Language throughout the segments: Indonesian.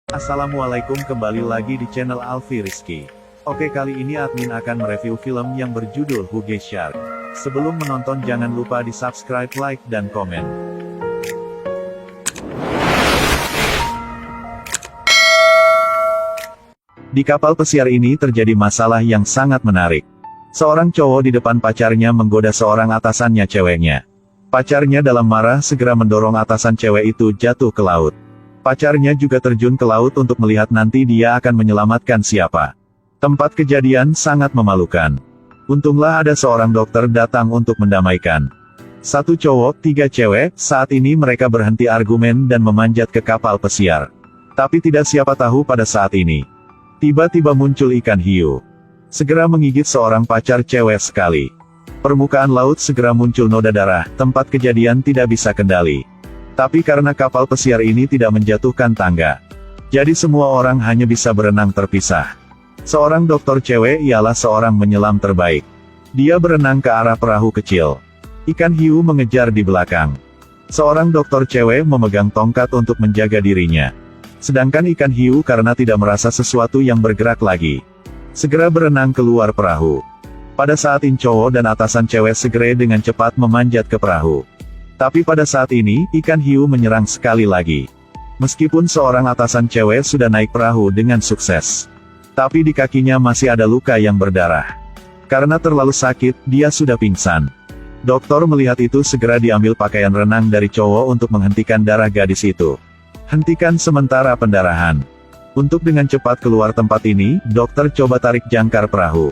Assalamualaikum, kembali lagi di channel Alfi Rizky. Oke, kali ini admin akan mereview film yang berjudul Huge Shark. Sebelum menonton jangan lupa di subscribe, like, dan komen. Di kapal pesiar ini terjadi masalah yang sangat menarik. Seorang cowok di depan pacarnya menggoda seorang atasannya ceweknya. Pacarnya dalam marah segera mendorong atasan cewek itu jatuh ke laut. Pacarnya juga terjun ke laut untuk melihat nanti dia akan menyelamatkan siapa. Tempat kejadian sangat memalukan. Untunglah ada seorang dokter datang untuk mendamaikan. Satu cowok, tiga cewek, saat ini mereka berhenti argumen dan memanjat ke kapal pesiar. Tapi tidak siapa tahu pada saat ini. Tiba-tiba muncul ikan hiu. Segera menggigit seorang pacar cewek sekali. Permukaan laut segera muncul noda darah, tempat kejadian tidak bisa kendali. Tapi karena kapal pesiar ini tidak menjatuhkan tangga, jadi semua orang hanya bisa berenang terpisah. Seorang dokter cewek ialah seorang menyelam terbaik. Dia berenang ke arah perahu kecil. Ikan hiu mengejar di belakang. Seorang dokter cewek memegang tongkat untuk menjaga dirinya. Sedangkan ikan hiu karena tidak merasa sesuatu yang bergerak lagi, segera berenang keluar perahu. Pada saat ini cowok dan atasan cewek segera dengan cepat memanjat ke perahu. Tapi pada saat ini, ikan hiu menyerang sekali lagi. Meskipun seorang atasan cewek sudah naik perahu dengan sukses, tapi di kakinya masih ada luka yang berdarah. Karena terlalu sakit, dia sudah pingsan. Dokter melihat itu segera diambil pakaian renang dari cowok untuk menghentikan darah gadis itu. Hentikan sementara pendarahan. Untuk dengan cepat keluar tempat ini, dokter coba tarik jangkar perahu.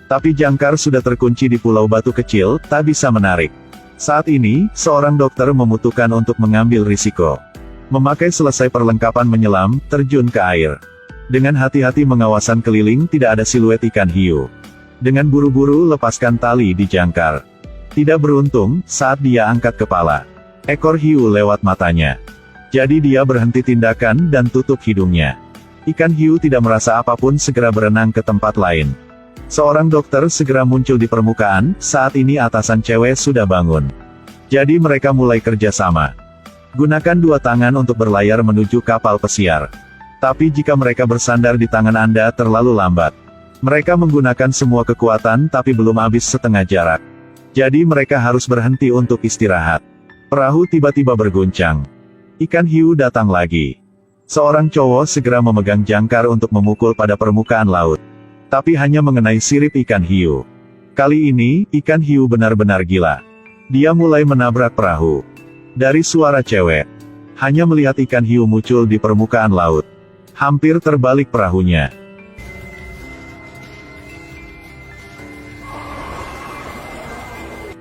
Tapi jangkar sudah terkunci di pulau batu kecil, tak bisa menarik. Saat ini, seorang dokter memutuskan untuk mengambil risiko. Memakai selesai perlengkapan menyelam, terjun ke air. Dengan hati-hati mengawasan keliling tidak ada siluet ikan hiu. Dengan buru-buru lepaskan tali di jangkar. Tidak beruntung, saat dia angkat kepala, ekor hiu lewat matanya. Jadi dia berhenti tindakan dan tutup hidungnya. Ikan hiu tidak merasa apapun segera berenang ke tempat lain. Seorang dokter segera muncul di permukaan, saat ini atasan cewek sudah bangun. Jadi mereka mulai kerjasama. Gunakan dua tangan untuk berlayar menuju kapal pesiar. Tapi jika mereka bersandar di tangan Anda terlalu lambat. Mereka menggunakan semua kekuatan tapi belum habis setengah jarak. Jadi mereka harus berhenti untuk istirahat. Perahu tiba-tiba berguncang. Ikan hiu datang lagi. Seorang cowok segera memegang jangkar untuk memukul pada permukaan laut. Tapi hanya mengenai sirip ikan hiu. Kali ini, ikan hiu benar-benar gila. Dia mulai menabrak perahu. Dari suara cewek, hanya melihat ikan hiu muncul di permukaan laut. Hampir terbalik perahunya.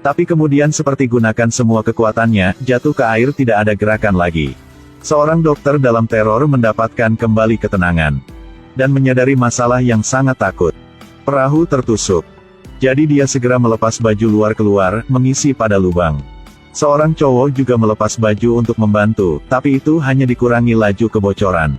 Tapi kemudian seperti gunakan semua kekuatannya, jatuh ke air tidak ada gerakan lagi. Seorang dokter dalam teror mendapatkan kembali ketenangan. Dan menyadari masalah yang sangat takut. Perahu tertusuk. Jadi dia segera melepas baju luar keluar, mengisi pada lubang. Seorang cowok juga melepas baju untuk membantu, tapi itu hanya dikurangi laju kebocoran.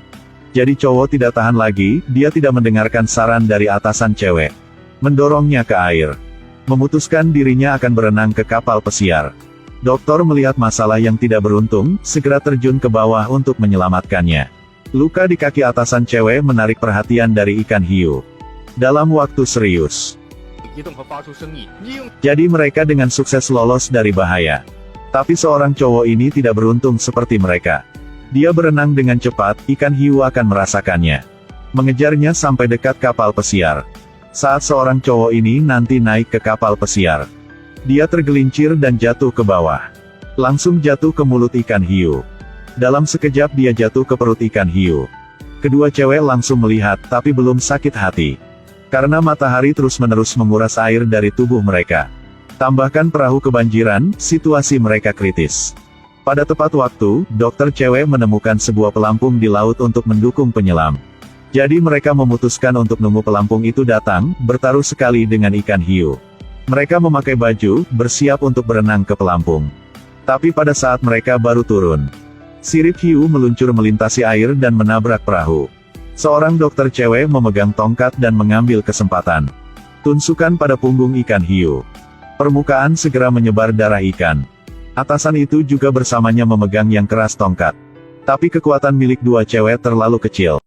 Jadi cowok tidak tahan lagi, dia tidak mendengarkan saran dari atasan cewek. Mendorongnya ke air. Memutuskan dirinya akan berenang ke kapal pesiar. Dokter melihat masalah yang tidak beruntung, segera terjun ke bawah untuk menyelamatkannya. Luka di kaki atasan cewek menarik perhatian dari ikan hiu. Dalam waktu serius. Jadi mereka dengan sukses lolos dari bahaya. Tapi seorang cowok ini tidak beruntung seperti mereka. Dia berenang dengan cepat, ikan hiu akan merasakannya. Mengejarnya sampai dekat kapal pesiar. Saat seorang cowok ini nanti naik ke kapal pesiar, dia tergelincir dan jatuh ke bawah. Langsung jatuh ke mulut ikan hiu. Dalam sekejap dia jatuh ke perut ikan hiu. Kedua cewek langsung melihat, tapi belum sakit hati. Karena matahari terus-menerus menguras air dari tubuh mereka. Tambahkan perahu kebanjiran, situasi mereka kritis. Pada tepat waktu, dokter cewek menemukan sebuah pelampung di laut untuk mendukung penyelam. Jadi mereka memutuskan untuk nunggu pelampung itu datang, bertaruh sekali dengan ikan hiu. Mereka memakai baju, bersiap untuk berenang ke pelampung. Tapi pada saat mereka baru turun, sirip hiu meluncur melintasi air dan menabrak perahu. Seorang dokter cewek memegang tongkat dan mengambil kesempatan. Tunsukan pada punggung ikan hiu. Permukaan segera menyebar darah ikan. Atasan itu juga bersamanya memegang yang keras tongkat. Tapi kekuatan milik dua cewek terlalu kecil.